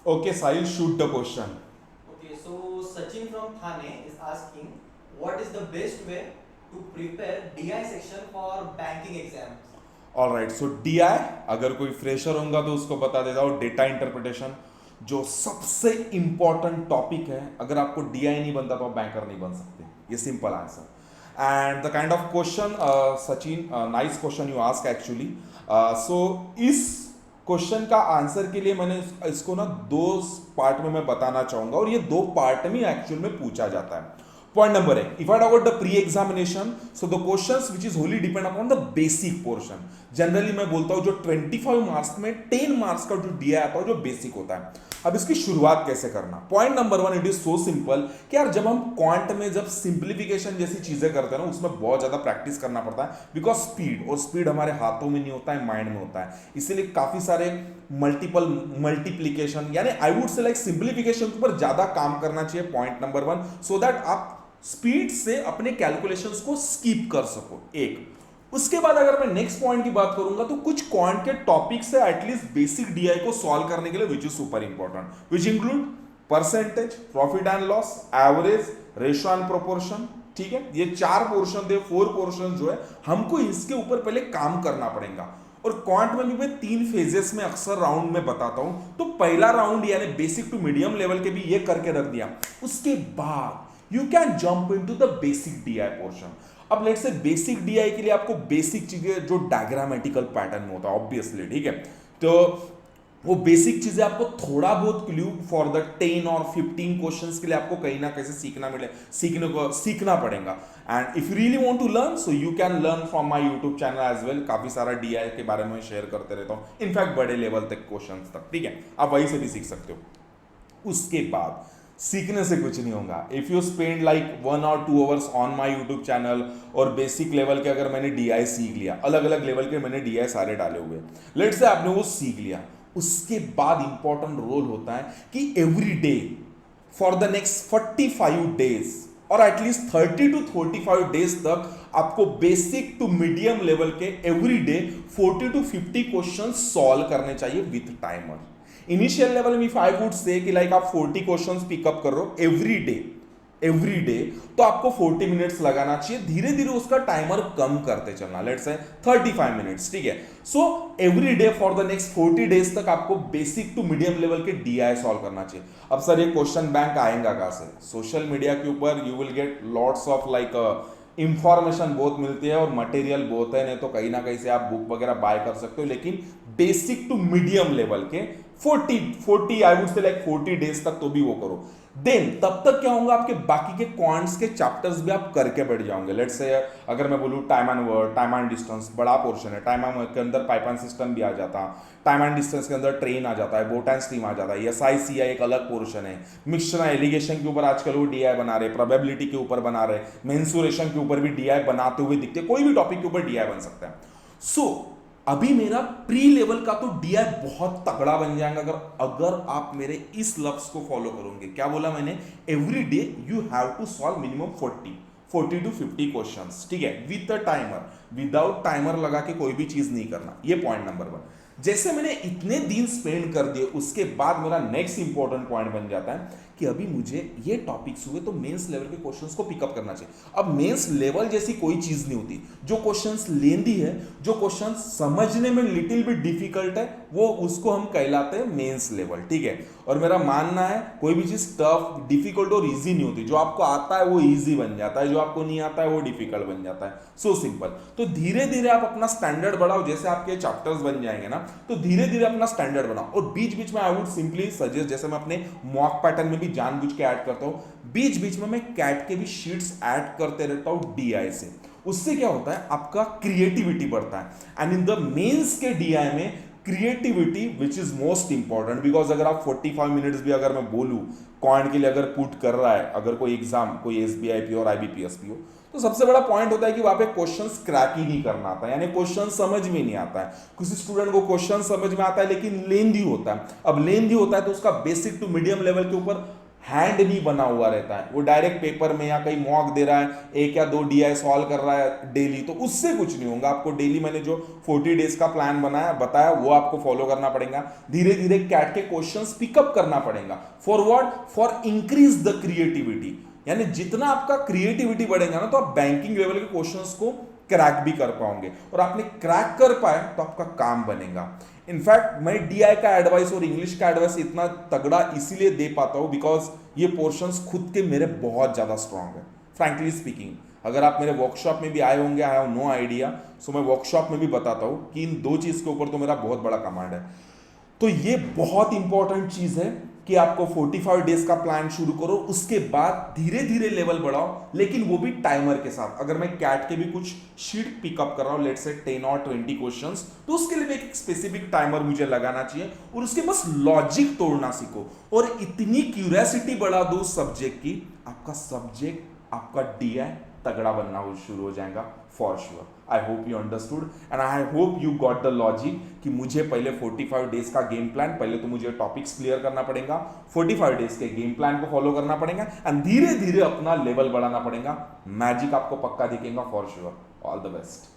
Okay, Sahil, shoot the question. Okay, so Sachin from Thane is asking, what is the best way to prepare DI section for banking exams? All right, so DI, अगर कोई fresher होगा तो उसको बता देता हूँ, data interpretation जो सबसे इंपॉर्टेंट टॉपिक है। अगर आपको डीआई नहीं बनता तो आप बैंकर नहीं बन सकते, ये simple answer. And the kind of question, Sachin, nice question you ask actually. So इस क्वेश्चन का आंसर के लिए मैंने इसको ना दो पार्ट में मैं बताना चाहूंगा, और ये दो पार्ट में एक्चुअल में पूछा जाता है। Point number A, if I talk about the pre-examination, so the questions which is wholly depend upon the basic portion. Generally मैं बोलता हूँ जो 25 मार्क्स में 10 मार्क्स का जो दिया आता है जो बेसिक होता है। अब इसकी शुरुआत कैसे करना? Point number 1, it is so simple कि यार जब हम क्वांट में जब सिंप्लीफिकेशन जैसी चीजें करते हैं ना, उसमें बहुत ज्यादा प्रैक्टिस करना पड़ता है, बिकॉज स्पीड, और स्पीड हमारे हाथों में नहीं होता है, माइंड में होता है। इसीलिए काफी सारे मल्टीपल मल्टीप्लीकेशन, यानी I would say like simplification के ऊपर ज्यादा काम करना चाहिए, पॉइंट नंबर 1, सो दैट आप स्पीड से अपने कैलकुलेशंस को स्किप कर सको। एक, उसके बाद अगर मैं नेक्स्ट पॉइंट की बात करूंगा तो कुछ क्वांट के टॉपिक से एटलीस्ट बेसिक डीआई को सॉल्व करने के लिए, which is super important, which include percentage, profit and loss, average, ratio and proportion. ठीक है, ये 4 पोर्शन थे, 4 पोर्शन जो है हमको इसके ऊपर पहले काम करना पड़ेगा। और क्वांट में भी मैं 3 फेजेस में अक्सर राउंड में बताता हूं, तो पहला राउंड यानी बेसिक टू मीडियम लेवल के भी ये करके रख दिया, उसके बाद you can jump into the basic DI portion. अब लेट्स से बेसिक डीआई के लिए आपको बेसिक चीजें जो डायग्रामेटिकल पैटर्न में होता है ऑब्वियसली, ठीक है, तो वो बेसिक चीजें आपको थोड़ा बहुत क्लू फॉर द 10 और 15 क्वेश्चंस के लिए आपको कहीं ना कहीं सीखना पड़ेगा। And if you really want to learn, so you can learn from my YouTube channel as well. काफी सारा डीआई के बारे में शेयर करते रहता हूँ, इनफैक्ट बड़े लेवल तक क्वेश्चंस तक, ठीक है, आप वहीं से भी सीख सकते हो। उसके बाद सीखने से कुछ नहीं होगा। इफ यू स्पेंड लाइक 1 और 2 hours on my YouTube channel, और बेसिक लेवल के अगर मैंने डीआई सीख लिया, अलग अलग लेवल के मैंने डीआई सारे डाले हुए, लेट्स से आपने वो सीख लिया, उसके बाद इंपॉर्टेंट रोल होता है कि every day for the next 45 days और एटलीस्ट 30 to 45 डेज तक आपको बेसिक टू मीडियम लेवल के every day 40 to 50 question solve करने चाहिए विथ टाइमर। इनिशियल लेवल में आई वुड से कि लाइक आप 40 क्वेश्चंस पिकअप कर रहे हो एवरी डे, तो आपको 40 मिनट्स लगाना चाहिए। धीरे धीरे उसका टाइमर कम करते चलना, लेट्स से 35 मिनट्स, ठीक है। So every day for the next 40 days तक आपको बेसिक टू मीडियम लेवल के डीआई सॉल्व करना चाहिए। अब सर ये क्वेश्चन बैंक आएगा कहां से? सोशल मीडिया के ऊपर you will get lots of like information बहुत मिलती है और मटेरियल बहुत है, नहीं तो कहीं ना कहीं से आप बुक वगैरह बाय कर सकते हो, लेकिन बेसिक टू मीडियम लेवल के 40 I would say like 40 days तक तो भी वो करो। देन तब तक क्या होगा, आपके बाकी के क्वांट्स के चैप्टर्स भी आप करके बैठ जाओगे। लेट्स से अगर मैं बोलूँ time and word, time and distance बड़ा पोर्शन है, टाइम एंड वर्ड के अंदर पाइप एंड सिस्टम भी आ जाता है, टाइम एंड डिस्टेंस के अंदर ट्रेन आ जाता है, बोट एंड स्ट्रीम आ जाता है, SICI एक अलग पोर्शन है, मिक्सचर एलिगेशन के ऊपर आजकल वो डीआई बना रहे, प्रोबेबिलिटी के ऊपर बना रहे, मेंसुरेशन के ऊपर भी डीआई बनाते हुए दिखते, कोई भी टॉपिक के ऊपर डीआई बन सकता है। सो अभी मेरा प्री लेवल का तो डीआई बहुत तगड़ा बन जाएगा अगर आप मेरे इस लफ्ज को फॉलो करोगे। क्या बोला मैंने? Every day you have to solve minimum 40 to 50 questions, ठीक है, with the timer. Without timer लगा के कोई भी चीज नहीं करना, ये पॉइंट नंबर 1। जैसे मैंने इतने दिन स्पेंड कर दिए, उसके बाद मेरा नेक्स्ट इंपॉर्टेंट पॉइंट बन जाता है कि अभी मुझे ये टॉपिक्स हुए तो मेंस लेवल के क्वेश्चंस को पिकअप करना चाहिए। अब मेंस लेवल जैसी कोई चीज नहीं होती, जो क्वेश्चंस लेंदी है, जो क्वेश्चंस समझने में लिटिल बिट डिफिकल्ट है, वो उसको हम कहलाते हैं मेंस लेवल, ठीक है। और मेरा मानना है कोई भी चीज टफ, डिफिकल्ट और इजी नहीं होती, जो आपको आता है वो इजी बन जाता है, जो आपको नहीं आता है वो डिफिकल्ट बन जाता है, सो सिंपल। तो धीरे धीरे आप अपना स्टैंडर्ड बढ़ाओ, जैसे आपके चैप्टर्स बन जाएंगे ना, तो धीरे धीरे अपना स्टैंडर्ड बनाओ। और बीच बीच में आई वुड सिंपली सजेस्ट, जैसे मैं अपने मॉक पैटर्न में भी जानबूझ के ऐड करता हूं, बीच बीच में मैं कैट के भी शीट्स ऐड करते रहता हूं डीआई से। उससे क्या होता है, आपका क्रिएटिविटी बढ़ता है। एंड इन द मेंस के डीआई में creativity which is most important, because अगर आप 45 मिनट्स भी अगर मैं बोलूं क्वांट के लिए अगर पुट कर रहा है, अगर कोई एग्जाम, कोई SBI और IBPS हो, तो सबसे बड़ा पॉइंट होता है कि वहां पे क्वेश्चंस क्रैक ही नहीं करना आता है, यानी क्वेश्चन समझ में नहीं आता है। किसी स्टूडेंट को क्वेश्चन समझ में आता है लेकिन लेंदी होता है। अब लेंदी होता है तो उसका बेसिक टू मीडियम लेवल के ऊपर हैंड नहीं बना हुआ रहता है, वो डायरेक्ट पेपर में या कहीं मॉक दे रहा है, एक या दो डीआई सॉल्व कर रहा है डेली, तो उससे कुछ नहीं होगा। आपको डेली मैंने जो 40 डेज का प्लान बनाया बताया वो आपको फॉलो करना पड़ेगा। धीरे धीरे कैट के क्वेश्चंस पिकअप करना पड़ेगा। For what? For increase the creativity. यानी जितना आपका क्रिएटिविटी बढ़ेगा ना, तो आप बैंकिंग लेवल के क्वेश्चंस को क्रैक भी कर पाओगे, और आपने क्रैक कर पाए तो आपका काम बनेगा। इनफैक्ट मैं डीआई का एडवाइस और इंग्लिश का एडवाइस इतना तगड़ा इसीलिए दे पाता हूं बिकॉज ये पोर्शंस खुद के मेरे बहुत ज्यादा स्ट्रांग है। फ्रैंकली स्पीकिंग, अगर आप मेरे वर्कशॉप में भी आए होंगे, आई हैव नो आइडिया, सो मैं वर्कशॉप में भी बताता हूं कि इन दो चीज के ऊपर तो मेरा बहुत बड़ा कमांड है। तो ये बहुत इंपॉर्टेंट चीज है कि आपको 45 डेज का प्लान शुरू करो, उसके बाद धीरे धीरे लेवल बढ़ाओ, लेकिन वो भी टाइमर के साथ। अगर मैं कैट के भी कुछ शीट पिकअप कर रहा हूं, लेट्स से 10 और 20 क्वेश्चंस, तो उसके लिए एक स्पेसिफिक टाइमर मुझे लगाना चाहिए, और उसके बस लॉजिक तोड़ना सीखो और इतनी क्यूरियोसिटी बढ़ा दो सब्जेक्ट की, आपका सब्जेक्ट, आपका डीआई तगड़ा बनना शुरू हो जाएगा for sure. I hope you understood and I hope you got the logic कि मुझे पहले 45 डेज का गेम प्लान, पहले तो मुझे टॉपिक्स क्लियर करना पड़ेगा, 45 डेज के गेम प्लान को फॉलो करना पड़ेगा एंड धीरे धीरे अपना लेवल बढ़ाना पड़ेगा। मैजिक आपको पक्का दिखेगा for sure. All the best.